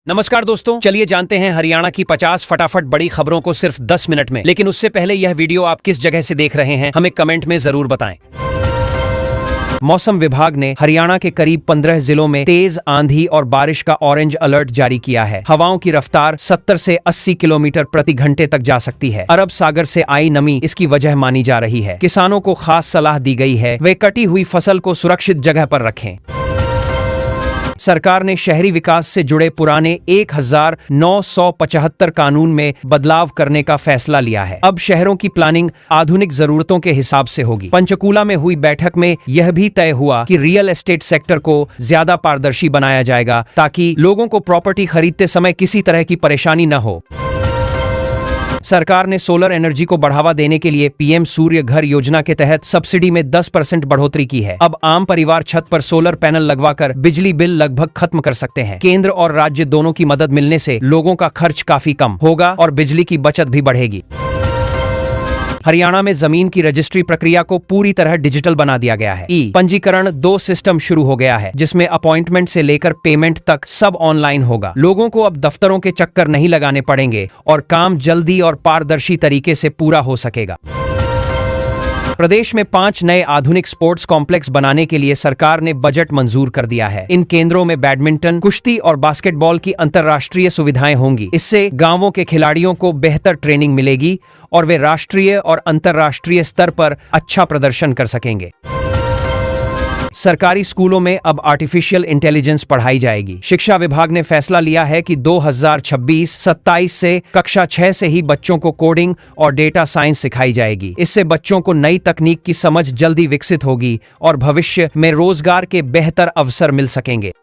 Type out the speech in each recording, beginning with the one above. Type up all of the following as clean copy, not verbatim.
नमस्कार दोस्तों, चलिए जानते हैं हरियाणा की 50 फटाफट बड़ी खबरों को सिर्फ 10 मिनट में। लेकिन उससे पहले यह वीडियो आप किस जगह से देख रहे हैं हमें कमेंट में जरूर बताएं। मौसम विभाग ने हरियाणा के करीब 15 जिलों में तेज आंधी और बारिश का ऑरेंज अलर्ट जारी किया है। हवाओं की रफ्तार 70 से 80 किलोमीटर प्रति घंटे तक जा सकती है। अरब सागर से आई नमी इसकी वजह मानी जा रही है। किसानों को खास सलाह दी गई है, वे कटी हुई फसल को सुरक्षित जगह पर रखें। सरकार ने शहरी विकास से जुड़े पुराने 1975 कानून में बदलाव करने का फैसला लिया है। अब शहरों की प्लानिंग आधुनिक जरूरतों के हिसाब से होगी। पंचकूला में हुई बैठक में यह भी तय हुआ कि रियल एस्टेट सेक्टर को ज्यादा पारदर्शी बनाया जाएगा ताकि लोगों को प्रॉपर्टी खरीदते समय किसी तरह की परेशानी न हो। सरकार ने सोलर एनर्जी को बढ़ावा देने के लिए पीएम सूर्य घर योजना के तहत सब्सिडी में 10% बढ़ोतरी की है। अब आम परिवार छत पर सोलर पैनल लगवाकर बिजली बिल लगभग खत्म कर सकते हैं। केंद्र और राज्य दोनों की मदद मिलने से लोगों का खर्च काफी कम होगा और बिजली की बचत भी बढ़ेगी। हरियाणा में जमीन की रजिस्ट्री प्रक्रिया को पूरी तरह डिजिटल बना दिया गया है। पंजीकरण 2 सिस्टम शुरू हो गया है, जिसमें अपॉइंटमेंट से लेकर पेमेंट तक सब ऑनलाइन होगा। लोगों को अब दफ्तरों के चक्कर नहीं लगाने पड़ेंगे और काम जल्दी और पारदर्शी तरीके से पूरा हो सकेगा। प्रदेश में 5 नए आधुनिक स्पोर्ट्स कॉम्प्लेक्स बनाने के लिए सरकार ने बजट मंजूर कर दिया है। इन केंद्रों में बैडमिंटन, कुश्ती और बास्केटबॉल की अंतर्राष्ट्रीय सुविधाएं होंगी। इससे गांवों के खिलाड़ियों को बेहतर ट्रेनिंग मिलेगी और वे राष्ट्रीय और अंतर्राष्ट्रीय स्तर पर अच्छा प्रदर्शन कर सकेंगे। सरकारी स्कूलों में अब आर्टिफिशियल इंटेलिजेंस पढ़ाई जाएगी। शिक्षा विभाग ने फैसला लिया है कि 2026-27 से कक्षा 6 से ही बच्चों को कोडिंग और डेटा साइंस सिखाई जाएगी। इससे बच्चों को नई तकनीक की समझ जल्दी विकसित होगी और भविष्य में रोजगार के बेहतर अवसर मिल सकेंगे।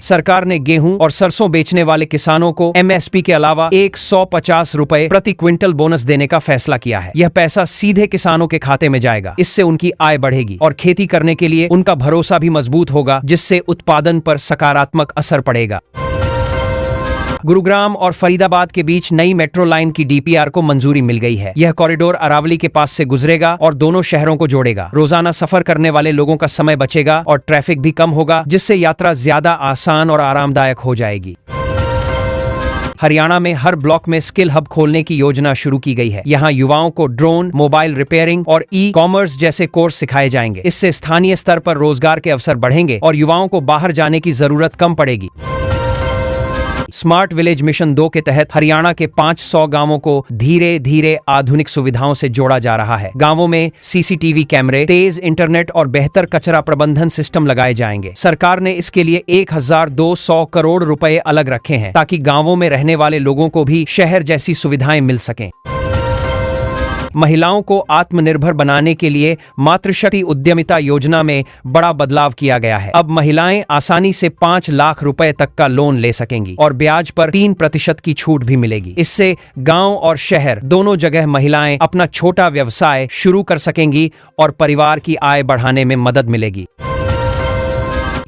सरकार ने गेहूं और सरसों बेचने वाले किसानों को एमएसपी के अलावा 150 रुपए प्रति क्विंटल बोनस देने का फैसला किया है। यह पैसा सीधे किसानों के खाते में जाएगा। इससे उनकी आय बढ़ेगी और खेती करने के लिए उनका भरोसा भी मजबूत होगा, जिससे उत्पादन पर सकारात्मक असर पड़ेगा। गुरुग्राम और फरीदाबाद के बीच नई मेट्रो लाइन की डीपीआर को मंजूरी मिल गई है। यह कॉरिडोर अरावली के पास से गुजरेगा और दोनों शहरों को जोड़ेगा। रोजाना सफर करने वाले लोगों का समय बचेगा और ट्रैफिक भी कम होगा, जिससे यात्रा ज्यादा आसान और आरामदायक हो जाएगी। हरियाणा में हर ब्लॉक में स्किल हब खोलने की योजना शुरू की गई है। यहाँ युवाओं को ड्रोन, मोबाइल रिपेयरिंग और ई-कॉमर्स जैसे कोर्स सिखाए जाएंगे। इससे स्थानीय स्तर पर रोजगार के अवसर बढ़ेंगे और युवाओं को बाहर जाने की जरूरत कम पड़ेगी। स्मार्ट विलेज मिशन 2 के तहत हरियाणा के 500 गांवों को धीरे धीरे आधुनिक सुविधाओं से जोड़ा जा रहा है। गांवों में सीसीटीवी कैमरे, तेज इंटरनेट और बेहतर कचरा प्रबंधन सिस्टम लगाए जाएंगे। सरकार ने इसके लिए 1200 करोड़ रुपए अलग रखे हैं ताकि गांवों में रहने वाले लोगों को भी शहर जैसी सुविधाएं मिल सकें। महिलाओं को आत्मनिर्भर बनाने के लिए मातृशक्ति उद्यमिता योजना में बड़ा बदलाव किया गया है। अब महिलाएं आसानी से 5 लाख रुपए तक का लोन ले सकेंगी और ब्याज पर 3% की छूट भी मिलेगी। इससे गांव और शहर दोनों जगह महिलाएं अपना छोटा व्यवसाय शुरू कर सकेंगी और परिवार की आय बढ़ाने में मदद मिलेगी।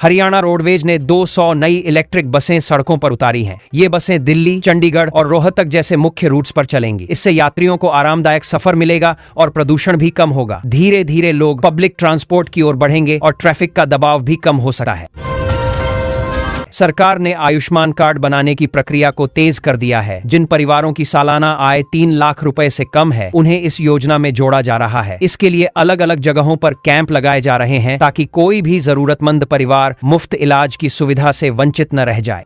हरियाणा रोडवेज ने 200 नई इलेक्ट्रिक बसें सड़कों पर उतारी हैं। ये बसें दिल्ली, चंडीगढ़ और रोहतक जैसे मुख्य रूट्स पर चलेंगी। इससे यात्रियों को आरामदायक सफर मिलेगा और प्रदूषण भी कम होगा। धीरे धीरे लोग पब्लिक ट्रांसपोर्ट की ओर बढ़ेंगे और ट्रैफिक का दबाव भी कम हो सकता है। सरकार ने आयुष्मान कार्ड बनाने की प्रक्रिया को तेज कर दिया है। जिन परिवारों की सालाना आय 3 लाख रुपए से कम है, उन्हें इस योजना में जोड़ा जा रहा है। इसके लिए अलग अलग जगहों पर कैंप लगाए जा रहे हैं ताकि कोई भी जरूरतमंद परिवार मुफ्त इलाज की सुविधा से वंचित न रह जाए।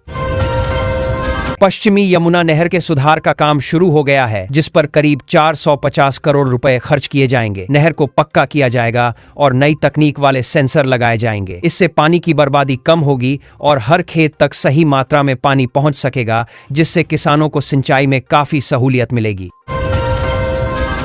पश्चिमी यमुना नहर के सुधार का काम शुरू हो गया है, जिस पर करीब 450 करोड़ रुपए खर्च किए जाएंगे। नहर को पक्का किया जाएगा और नई तकनीक वाले सेंसर लगाए जाएंगे। इससे पानी की बर्बादी कम होगी और हर खेत तक सही मात्रा में पानी पहुंच सकेगा, जिससे किसानों को सिंचाई में काफी सहूलियत मिलेगी।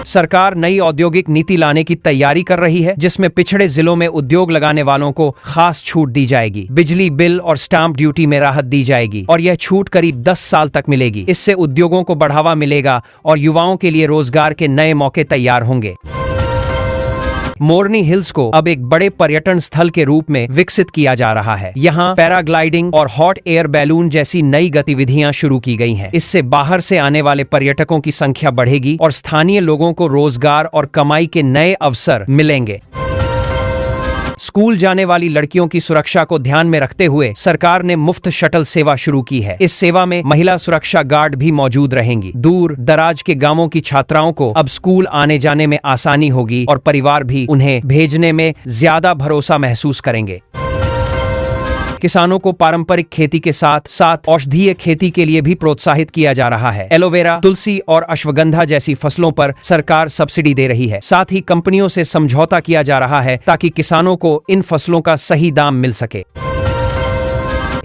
सरकार नई औद्योगिक नीति लाने की तैयारी कर रही है, जिसमें पिछड़े जिलों में उद्योग लगाने वालों को खास छूट दी जाएगी। बिजली बिल और स्टाम्प ड्यूटी में राहत दी जाएगी और यह छूट करीब 10 साल तक मिलेगी। इससे उद्योगों को बढ़ावा मिलेगा और युवाओं के लिए रोजगार के नए मौके तैयार होंगे। मोरनी हिल्स को अब एक बड़े पर्यटन स्थल के रूप में विकसित किया जा रहा है। यहाँ पैराग्लाइडिंग और हॉट एयर बैलून जैसी नई गतिविधियां शुरू की गई हैं। इससे बाहर से आने वाले पर्यटकों की संख्या बढ़ेगी और स्थानीय लोगों को रोजगार और कमाई के नए अवसर मिलेंगे। स्कूल जाने वाली लड़कियों की सुरक्षा को ध्यान में रखते हुए सरकार ने मुफ्त शटल सेवा शुरू की है। इस सेवा में महिला सुरक्षा गार्ड भी मौजूद रहेंगी। दूर दराज के गांवों की छात्राओं को अब स्कूल आने जाने में आसानी होगी और परिवार भी उन्हें भेजने में ज्यादा भरोसा महसूस करेंगे। किसानों को पारंपरिक खेती के साथ साथ औषधीय खेती के लिए भी प्रोत्साहित किया जा रहा है। एलोवेरा, तुलसी और अश्वगंधा जैसी फसलों पर सरकार सब्सिडी दे रही है। साथ ही कंपनियों से समझौता किया जा रहा है ताकि किसानों को इन फसलों का सही दाम मिल सके।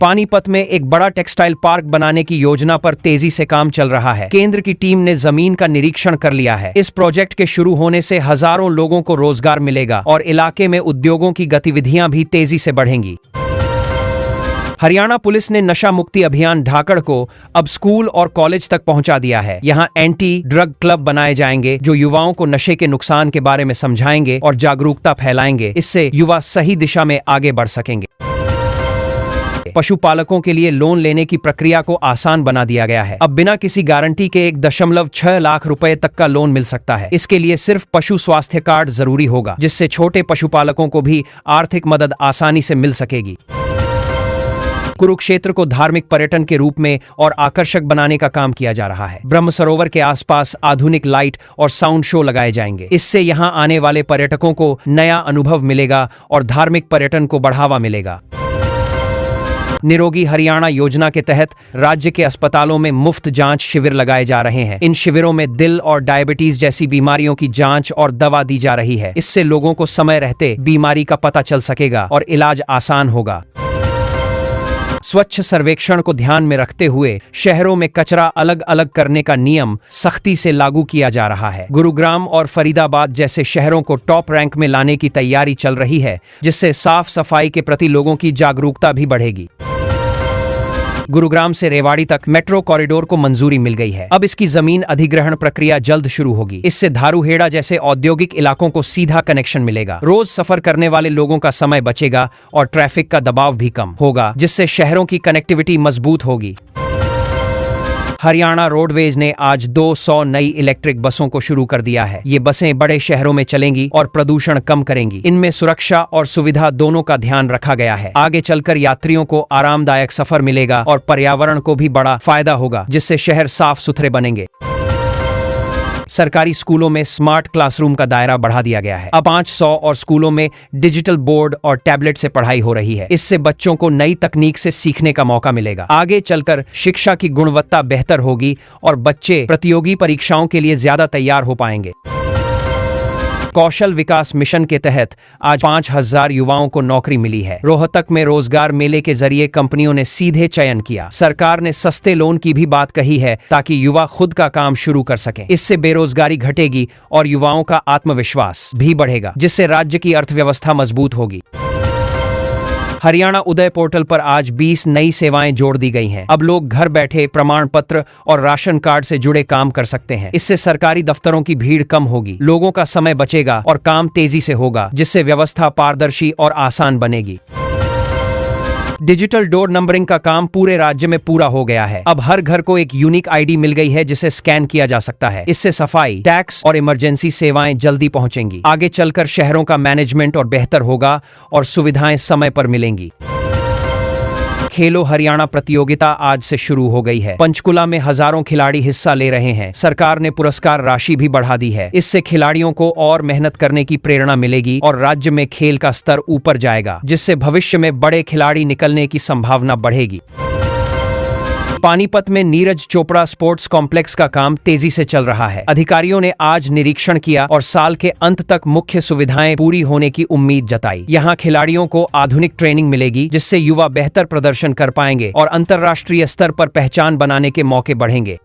पानीपत में एक बड़ा टेक्सटाइल पार्क बनाने की योजना पर तेजी से काम चल रहा है। केंद्र की टीम ने जमीन का निरीक्षण कर लिया है। इस प्रोजेक्ट के शुरू होने से हजारों लोगों को रोजगार मिलेगा और इलाके में उद्योगों की गतिविधियां भी तेजी से बढ़ेंगी। हरियाणा पुलिस ने नशा मुक्ति अभियान ढाकड़ को अब स्कूल और कॉलेज तक पहुंचा दिया है। यहां एंटी ड्रग क्लब बनाए जाएंगे जो युवाओं को नशे के नुकसान के बारे में समझाएंगे और जागरूकता फैलाएंगे। इससे युवा सही दिशा में आगे बढ़ सकेंगे। पशुपालकों के लिए लोन लेने की प्रक्रिया को आसान बना दिया गया है। अब बिना किसी गारंटी के 1.6 लाख रुपए तक का लोन मिल सकता है। इसके लिए सिर्फ पशु स्वास्थ्य कार्ड जरूरी होगा, जिससे छोटे पशुपालकों को भी आर्थिक मदद आसानी से मिल सकेगी। कुरुक्षेत्र को धार्मिक पर्यटन के रूप में और आकर्षक बनाने का काम किया जा रहा है। ब्रह्म सरोवर के आसपास आधुनिक लाइट और साउंड शो लगाए जाएंगे। इससे यहां आने वाले पर्यटकों को नया अनुभव मिलेगा और धार्मिक पर्यटन को बढ़ावा मिलेगा। निरोगी हरियाणा योजना के तहत राज्य के अस्पतालों में मुफ्त जांच शिविर लगाए जा रहे हैं। इन शिविरों में दिल और डायबिटीज जैसी बीमारियों की जांच और दवा दी जा रही है। इससे लोगों को समय रहते बीमारी का पता चल सकेगा और इलाज आसान होगा। स्वच्छ सर्वेक्षण को ध्यान में रखते हुए शहरों में कचरा अलग अलग करने का नियम सख्ती से लागू किया जा रहा है। गुरुग्राम और फरीदाबाद जैसे शहरों को टॉप रैंक में लाने की तैयारी चल रही है, जिससे साफ सफाई के प्रति लोगों की जागरूकता भी बढ़ेगी। गुरुग्राम से रेवाड़ी तक मेट्रो कॉरिडोर को मंजूरी मिल गई है। अब इसकी जमीन अधिग्रहण प्रक्रिया जल्द शुरू होगी। इससे धारूहेड़ा जैसे औद्योगिक इलाकों को सीधा कनेक्शन मिलेगा। रोज सफर करने वाले लोगों का समय बचेगा और ट्रैफिक का दबाव भी कम होगा, जिससे शहरों की कनेक्टिविटी मजबूत होगी। हरियाणा रोडवेज ने आज 200 नई इलेक्ट्रिक बसों को शुरू कर दिया है। ये बसें बड़े शहरों में चलेंगी और प्रदूषण कम करेंगी। इनमें सुरक्षा और सुविधा दोनों का ध्यान रखा गया है। आगे चलकर यात्रियों को आरामदायक सफर मिलेगा और पर्यावरण को भी बड़ा फायदा होगा, जिससे शहर साफ सुथरे बनेंगे। सरकारी स्कूलों में स्मार्ट क्लासरूम का दायरा बढ़ा दिया गया है। अब 500 और स्कूलों में डिजिटल बोर्ड और टैबलेट से पढ़ाई हो रही है। इससे बच्चों को नई तकनीक से सीखने का मौका मिलेगा। आगे चलकर शिक्षा की गुणवत्ता बेहतर होगी और बच्चे प्रतियोगी परीक्षाओं के लिए ज्यादा तैयार हो पाएंगे। कौशल विकास मिशन के तहत आज 5000 युवाओं को नौकरी मिली है। रोहतक में रोजगार मेले के जरिए कंपनियों ने सीधे चयन किया। सरकार ने सस्ते लोन की भी बात कही है ताकि युवा खुद का काम शुरू कर सकें। इससे बेरोजगारी घटेगी और युवाओं का आत्मविश्वास भी बढ़ेगा, जिससे राज्य की अर्थव्यवस्था मजबूत होगी। हरियाणा उदय पोर्टल पर आज 20 नई सेवाएं जोड़ दी गई हैं। अब लोग घर बैठे प्रमाण पत्र और राशन कार्ड से जुड़े काम कर सकते हैं। इससे सरकारी दफ्तरों की भीड़ कम होगी, लोगों का समय बचेगा और काम तेजी से होगा, जिससे व्यवस्था पारदर्शी और आसान बनेगी। डिजिटल डोर नंबरिंग का काम पूरे राज्य में पूरा हो गया है। अब हर घर को एक यूनिक आईडी मिल गई है, जिसे स्कैन किया जा सकता है। इससे सफाई, टैक्स और इमरजेंसी सेवाएं जल्दी पहुंचेंगी। आगे चलकर शहरों का मैनेजमेंट और बेहतर होगा और सुविधाएं समय पर मिलेंगी। खेलो हरियाणा प्रतियोगिता आज से शुरू हो गई है। पंचकुला में हजारों खिलाड़ी हिस्सा ले रहे हैं। सरकार ने पुरस्कार राशि भी बढ़ा दी है। इससे खिलाड़ियों को और मेहनत करने की प्रेरणा मिलेगी और राज्य में खेल का स्तर ऊपर जाएगा, जिससे भविष्य में बड़े खिलाड़ी निकलने की संभावना बढ़ेगी। पानीपत में नीरज चोपड़ा स्पोर्ट्स कॉम्प्लेक्स का काम तेजी से चल रहा है। अधिकारियों ने आज निरीक्षण किया और साल के अंत तक मुख्य सुविधाएं पूरी होने की उम्मीद जताई। यहां खिलाड़ियों को आधुनिक ट्रेनिंग मिलेगी, जिससे युवा बेहतर प्रदर्शन कर पाएंगे और अंतर्राष्ट्रीय स्तर पर पहचान बनाने के मौके बढ़ेंगे।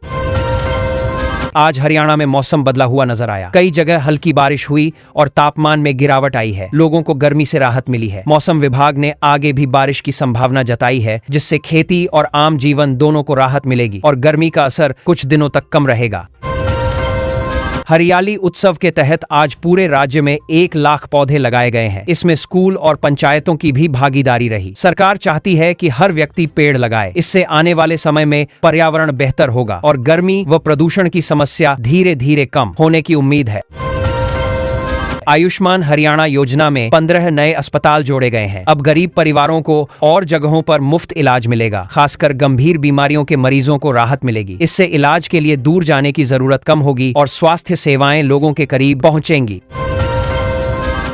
आज हरियाणा में मौसम बदला हुआ नजर आया। कई जगह हल्की बारिश हुई और तापमान में गिरावट आई है। लोगों को गर्मी से राहत मिली है। मौसम विभाग ने आगे भी बारिश की संभावना जताई है, जिससे खेती और आम जीवन दोनों को राहत मिलेगी और गर्मी का असर कुछ दिनों तक कम रहेगा। हरियाली उत्सव के तहत आज पूरे राज्य में 1 लाख पौधे लगाए गए हैं। इसमें स्कूल और पंचायतों की भी भागीदारी रही। सरकार चाहती है कि हर व्यक्ति पेड़ लगाए। इससे आने वाले समय में पर्यावरण बेहतर होगा और गर्मी व प्रदूषण की समस्या धीरे धीरे कम होने की उम्मीद है। आयुष्मान हरियाणा योजना में 15 नए अस्पताल जोड़े गए हैं। अब गरीब परिवारों को और जगहों पर मुफ्त इलाज मिलेगा। खासकर गंभीर बीमारियों के मरीजों को राहत मिलेगी। इससे इलाज के लिए दूर जाने की जरूरत कम होगी और स्वास्थ्य सेवाएं लोगों के करीब पहुंचेंगी।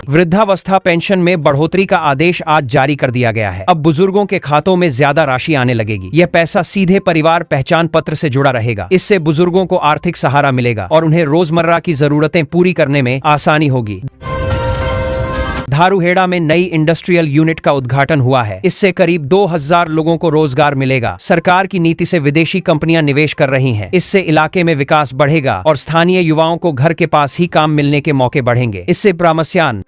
वृद्धावस्था पेंशन में बढ़ोतरी का आदेश आज जारी कर दिया गया है। अब बुजुर्गों के खातों में ज्यादा राशि आने लगेगी। यह पैसा सीधे परिवार पहचान पत्र से जुड़ा रहेगा। इससे बुजुर्गों को आर्थिक सहारा मिलेगा और उन्हें रोजमर्रा की जरूरतें पूरी करने में आसानी होगी। धारूहेड़ा में नई इंडस्ट्रियल यूनिट का उद्घाटन हुआ है। इससे करीब 2000 लोगों को रोजगार मिलेगा। सरकार की नीति से विदेशी कंपनियां निवेश कर रही हैं। इससे इलाके में विकास बढ़ेगा और स्थानीय युवाओं को घर के पास ही काम मिलने के मौके बढ़ेंगे। इससे ब्राह्मस्यान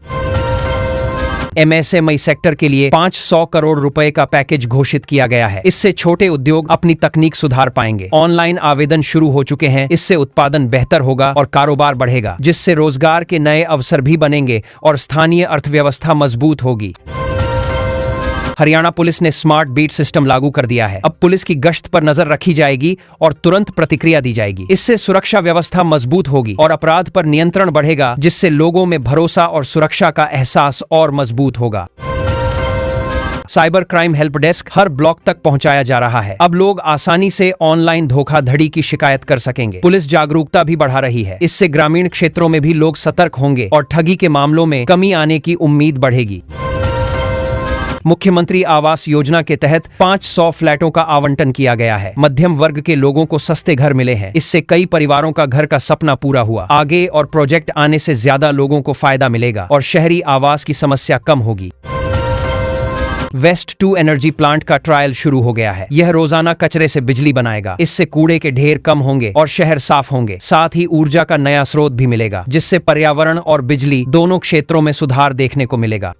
MSME सेक्टर के लिए 500 करोड़ रुपए का पैकेज घोषित किया गया है। इससे छोटे उद्योग अपनी तकनीक सुधार पाएंगे। ऑनलाइन आवेदन शुरू हो चुके हैं। इससे उत्पादन बेहतर होगा और कारोबार बढ़ेगा, जिससे रोजगार के नए अवसर भी बनेंगे और स्थानीय अर्थव्यवस्था मजबूत होगी। हरियाणा पुलिस ने स्मार्ट बीट सिस्टम लागू कर दिया है। अब पुलिस की गश्त पर नजर रखी जाएगी और तुरंत प्रतिक्रिया दी जाएगी। इससे सुरक्षा व्यवस्था मजबूत होगी और अपराध पर नियंत्रण बढ़ेगा, जिससे लोगों में भरोसा और सुरक्षा का एहसास और मजबूत होगा। साइबर क्राइम हेल्प डेस्क हर ब्लॉक तक पहुंचाया जा रहा है। अब लोग आसानी से ऑनलाइन धोखाधड़ी की शिकायत कर सकेंगे। पुलिस जागरूकता भी बढ़ा रही है। इससे ग्रामीण क्षेत्रों में भी लोग सतर्क होंगे और ठगी के मामलों में कमी आने की उम्मीद बढ़ेगी। मुख्यमंत्री आवास योजना के तहत 500 फ्लैटों का आवंटन किया गया है। मध्यम वर्ग के लोगों को सस्ते घर मिले हैं। इससे कई परिवारों का घर का सपना पूरा हुआ। आगे और प्रोजेक्ट आने से ज्यादा लोगों को फायदा मिलेगा और शहरी आवास की समस्या कम होगी। वेस्ट टू एनर्जी प्लांट का ट्रायल शुरू हो गया है। यह रोजाना कचरे से बिजली बनाएगा। इससे कूड़े के ढेर कम होंगे और शहर साफ होंगे। साथ ही ऊर्जा का नया स्रोत भी मिलेगा, जिससे पर्यावरण और बिजली दोनों क्षेत्रों में सुधार देखने को मिलेगा।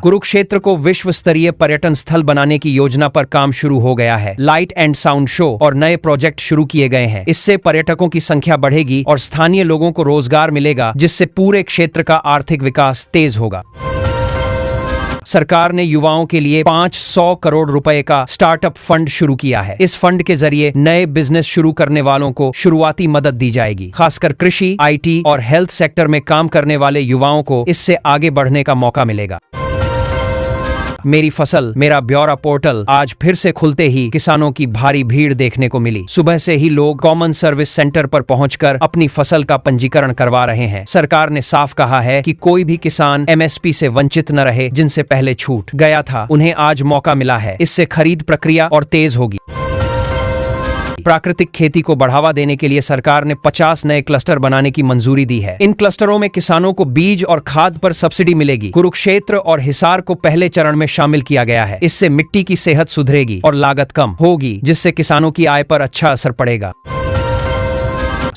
कुरुक्षेत्र को विश्व स्तरीय पर्यटन स्थल बनाने की योजना पर काम शुरू हो गया है। लाइट एंड साउंड शो और नए प्रोजेक्ट शुरू किए गए हैं। इससे पर्यटकों की संख्या बढ़ेगी और स्थानीय लोगों को रोजगार मिलेगा, जिससे पूरे क्षेत्र का आर्थिक विकास तेज होगा। सरकार ने युवाओं के लिए 500 करोड़ रुपए का स्टार्टअप फंड शुरू किया है। इस फंड के जरिए नए बिजनेस शुरू करने वालों को शुरुआती मदद दी जाएगी। खासकर कृषि, IT और हेल्थ सेक्टर में काम करने वाले युवाओं को इससे आगे बढ़ने का मौका मिलेगा। मेरी फसल मेरा ब्यौरा पोर्टल आज फिर से खुलते ही किसानों की भारी भीड़ देखने को मिली। सुबह से ही लोग कॉमन सर्विस सेंटर पर पहुंचकर अपनी फसल का पंजीकरण करवा रहे हैं। सरकार ने साफ कहा है कि कोई भी किसान MSP से वंचित न रहे। जिनसे पहले छूट गया था, उन्हें आज मौका मिला है। इससे खरीद प्रक्रिया और तेज होगी। प्राकृतिक खेती को बढ़ावा देने के लिए सरकार ने 50 नए क्लस्टर बनाने की मंजूरी दी है। इन क्लस्टरों में किसानों को बीज और खाद पर सब्सिडी मिलेगी। कुरुक्षेत्र और हिसार को पहले चरण में शामिल किया गया है। इससे मिट्टी की सेहत सुधरेगी और लागत कम होगी, जिससे किसानों की आय पर अच्छा असर पड़ेगा।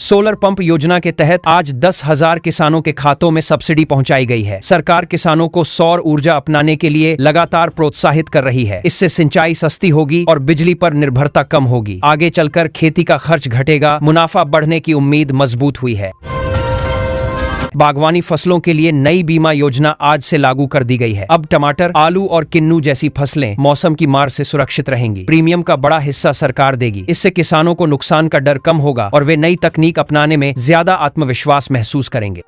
सोलर पंप योजना के तहत आज 10,000 किसानों के खातों में सब्सिडी पहुंचाई गई है। सरकार किसानों को सौर ऊर्जा अपनाने के लिए लगातार प्रोत्साहित कर रही है। इससे सिंचाई सस्ती होगी और बिजली पर निर्भरता कम होगी। आगे चलकर खेती का खर्च घटेगा, मुनाफा बढ़ने की उम्मीद मजबूत हुई है। बागवानी फसलों के लिए नई बीमा योजना आज से लागू कर दी गई है। अब टमाटर, आलू और किन्नू जैसी फसलें मौसम की मार से सुरक्षित रहेंगी। प्रीमियम का बड़ा हिस्सा सरकार देगी। इससे किसानों को नुकसान का डर कम होगा और वे नई तकनीक अपनाने में ज्यादा आत्मविश्वास महसूस करेंगे।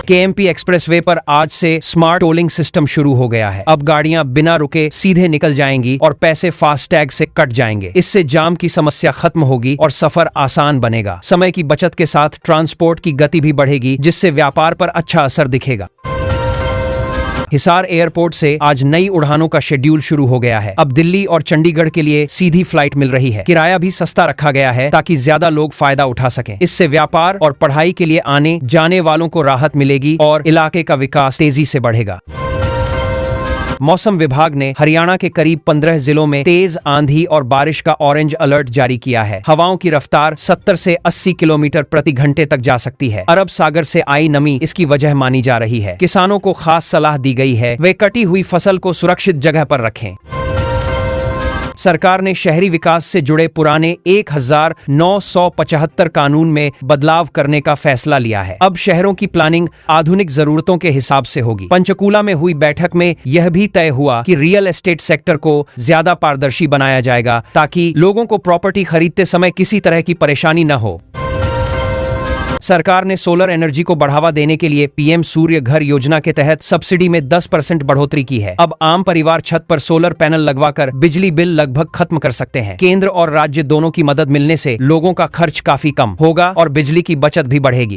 KMP एक्सप्रेसवे पर आज से स्मार्ट टोलिंग सिस्टम शुरू हो गया है। अब गाड़ियां बिना रुके सीधे निकल जाएंगी और पैसे फास्टैग से कट जाएंगे। इससे जाम की समस्या खत्म होगी और सफर आसान बनेगा। समय की बचत के साथ ट्रांसपोर्ट की गति भी बढ़ेगी, जिससे व्यापार पर अच्छा असर दिखेगा। हिसार एयरपोर्ट से आज नई उड़ानों का शेड्यूल शुरू हो गया है। अब दिल्ली और चंडीगढ़ के लिए सीधी फ्लाइट मिल रही है। किराया भी सस्ता रखा गया है ताकि ज्यादा लोग फायदा उठा सकें। इससे व्यापार और पढ़ाई के लिए आने जाने वालों को राहत मिलेगी और इलाके का विकास तेजी से बढ़ेगा। मौसम विभाग ने हरियाणा के करीब 15 जिलों में तेज आंधी और बारिश का ऑरेंज अलर्ट जारी किया है। हवाओं की रफ्तार 70 से 80 किलोमीटर प्रति घंटे तक जा सकती है। अरब सागर से आई नमी इसकी वजह मानी जा रही है। किसानों को खास सलाह दी गई है, वे कटी हुई फसल को सुरक्षित जगह पर रखें। सरकार ने शहरी विकास से जुड़े पुराने 1975 कानून में बदलाव करने का फैसला लिया है। अब शहरों की प्लानिंग आधुनिक जरूरतों के हिसाब से होगी। पंचकूला में हुई बैठक में यह भी तय हुआ कि रियल एस्टेट सेक्टर को ज्यादा पारदर्शी बनाया जाएगा, ताकि लोगों को प्रॉपर्टी खरीदते समय किसी तरह की परेशानी न हो। सरकार ने सोलर एनर्जी को बढ़ावा देने के लिए पीएम सूर्य घर योजना के तहत सब्सिडी में 10% बढ़ोतरी की है। अब आम परिवार छत पर सोलर पैनल लगवाकर बिजली बिल लगभग खत्म कर सकते हैं। केंद्र और राज्य दोनों की मदद मिलने से लोगों का खर्च काफी कम होगा और बिजली की बचत भी बढ़ेगी।